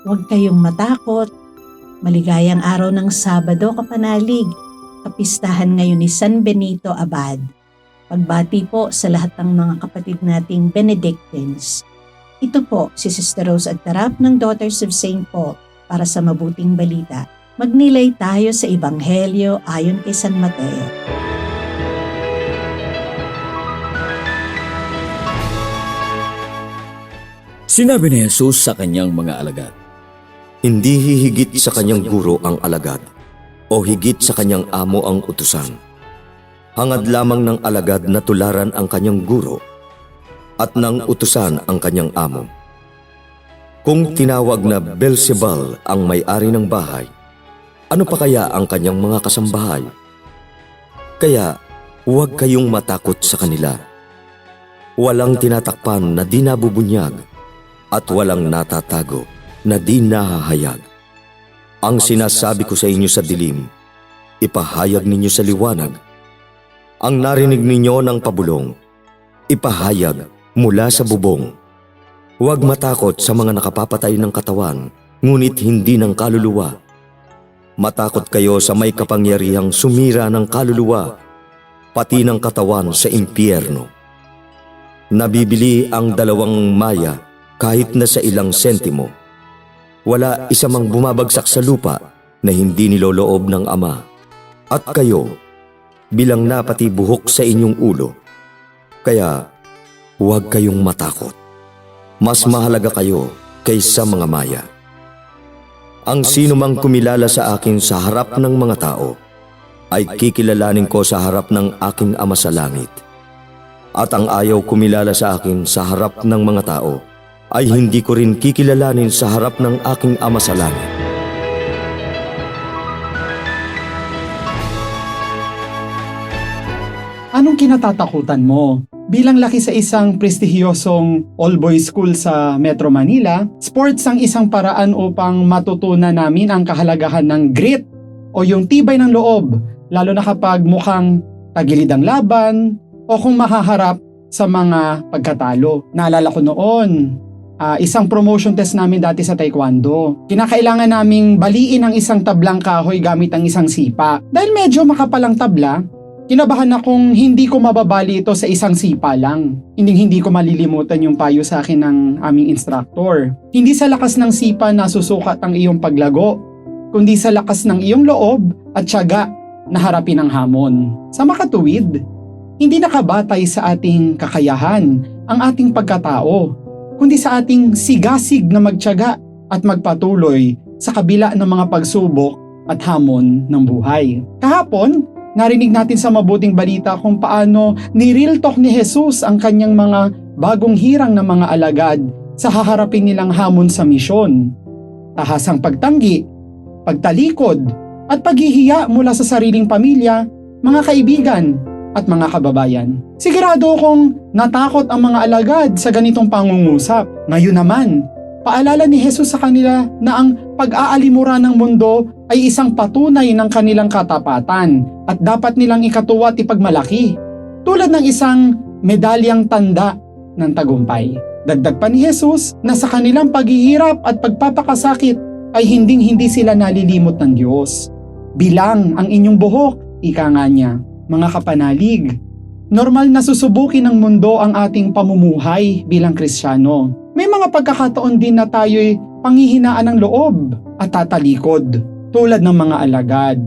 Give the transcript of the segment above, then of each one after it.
Huwag kayong matakot. Maligayang araw ng Sabado, kapanalig. Kapistahan ngayon ni San Benito Abad. Pagbati po sa lahat ng mga kapatid nating Benedictines. Ito po si Sister Rose Agtarap ng Daughters of St. Paul para sa mabuting balita. Magnilay tayo sa Ebanghelyo ayon kay San Mateo. Sinabi ni Jesus sa kanyang mga alagad, Hindi hihigit sa kanyang guro ang alagad, o higit sa kanyang amo ang utusan. Hangad lamang ng alagad na tularan ang kanyang guro, at ng utusan ang kanyang amo. Kung tinawag na Beelzebul ang may-ari ng bahay, ano pa kaya ang kanyang mga kasambahay? Kaya huwag kayong matakot sa kanila. Walang tinatakpan na di nabubunyag, at walang natatago na di nahahayag. Ang sinasabi ko sa inyo sa dilim, ipahayag ninyo sa liwanag. Ang narinig ninyo ng pabulong, ipahayag mula sa bubong. Huwag matakot sa mga nakapapatay ng katawan, ngunit hindi ng kaluluwa. Matakot kayo sa may kapangyarihang sumira ng kaluluwa, pati ng katawan sa impyerno. Nabibili ang 2 maya kahit na sa ilang sentimo. Wala isa mang bumabagsak sa lupa na hindi niloloob ng Ama. At kayo, bilang na pati buhok sa inyong ulo. Kaya, huwag kayong matakot. Mas mahalaga kayo kaysa mga maya. Ang sino mang kumilala sa akin sa harap ng mga tao, ay kikilalanin ko sa harap ng aking Ama sa langit. At ang ayaw kumilala sa akin sa harap ng mga tao, ay hindi ko rin kikilalanin sa harap ng aking Ama sa langit. Anong kinatatakutan mo? Bilang laki sa isang prestihiyosong all-boys school sa Metro Manila, sports ang isang paraan upang matutunan namin ang kahalagahan ng grit o yung tibay ng loob, lalo na kapag mukhang tagilid ang laban o kung mahaharap sa mga pagkatalo. Naalala ko noon, isang promotion test namin dati sa taekwondo. Kinakailangan naming baliin ang isang tablang kahoy gamit ang isang sipa. Dahil medyo makapalang tabla, kinabahan akong hindi ko mababali ito sa isang sipa lang. Hindi ko malilimutan yung payo sa akin ng aming instructor. Hindi sa lakas ng sipa na susukat ang iyong paglago, kundi sa lakas ng iyong loob at tiyaga na harapin ang hamon. Sa makatuwid, hindi nakabatay sa ating kakayahan ang ating pagkatao, kundi sa ating sigasig na magtiyaga at magpatuloy sa kabila ng mga pagsubok at hamon ng buhay. Kahapon, narinig natin sa mabuting balita kung paano ni-real talk ni Jesus ang kanyang mga bagong hirang na mga alagad sa haharapin nilang hamon sa misyon. Tahasang pagtanggi, pagtalikod, at paghihiya mula sa sariling pamilya, mga kaibigan, at mga kababayan. Sigurado kong natakot ang mga alagad sa ganitong pangungusap. Ngayon naman, paalala ni Jesus sa kanila na ang pag-aalimura ng mundo ay isang patunay ng kanilang katapatan at dapat nilang ikatuwa at ipagmalaki, tulad ng isang medalyang tanda ng tagumpay. Dagdag pa ni Jesus na sa kanilang paghihirap at pagpapakasakit ay hinding-hindi sila nalilimot ng Diyos. Bilang ang inyong buhok, ika nga niya. Mga kapanalig, normal na susubukin ng mundo ang ating pamumuhay bilang Kristiyano. May mga pagkakataon din na tayo'y panghihinaan ng loob at tatalikod, tulad ng mga alagad.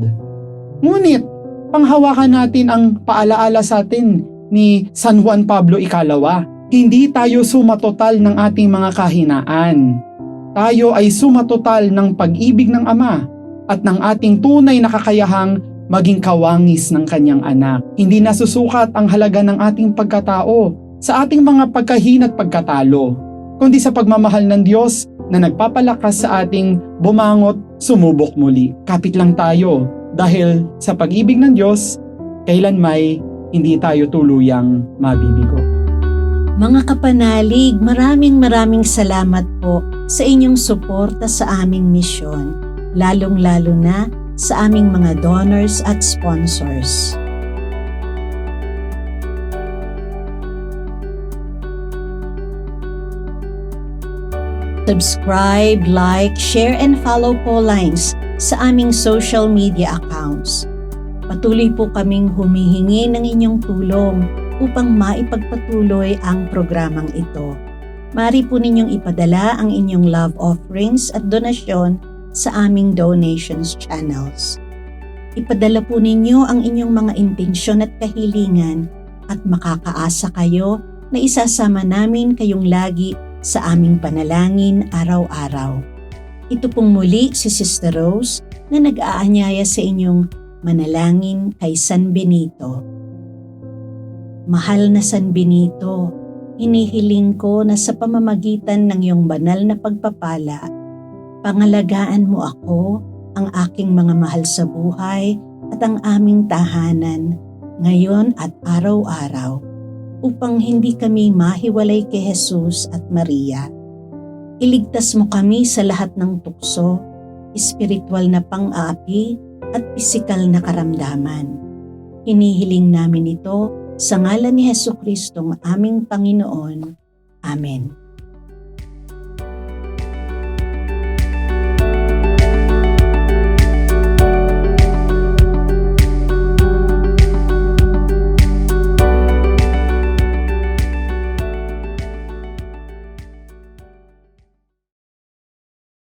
Ngunit, panghawakan natin ang paalaala sa atin ni San Juan Pablo Ikalawa. Hindi tayo sumatotal ng ating mga kahinaan. Tayo ay sumatotal ng pag-ibig ng Ama at ng ating tunay na kakayahang maging kawangis ng kanyang anak. Hindi nasusukat ang halaga ng ating pagkatao sa ating mga pagkahin at pagkatalo, kundi sa pagmamahal ng Diyos na nagpapalakas sa ating bumangot, sumubok muli. Kapit lang tayo dahil sa pag-ibig ng Diyos, kailanmay hindi tayo tuluyang mabibigo. Mga kapanalig, maraming salamat po sa inyong suporta sa aming misyon, lalong-lalo na sa aming mga donors at sponsors. Subscribe, like, share, and follow po lines sa aming social media accounts. Patuloy po kaming humihingi ng inyong tulong upang maipagpatuloy ang programang ito. Maaari po ninyong ipadala ang inyong love offerings at donasyon sa aming donations channels. Ipadala po ninyo ang inyong mga intensyon at kahilingan at makakaasa kayo na isasama namin kayong lagi sa aming panalangin araw-araw. Ito pong muli si Sister Rose na nag-aanyaya sa inyong manalangin kay San Benito. Mahal na San Benito, hinihiling ko na sa pamamagitan ng iyong banal na pagpapala, pangalagaan mo ako, ang aking mga mahal sa buhay at ang aming tahanan ngayon at araw-araw upang hindi kami mahiwalay kay Jesus at Maria. Iligtas mo kami sa lahat ng tukso, espiritual na pang-aapi at pisikal na karamdaman. Hinihiling namin ito sa ngalan ni Jesucristong aming Panginoon. Amen.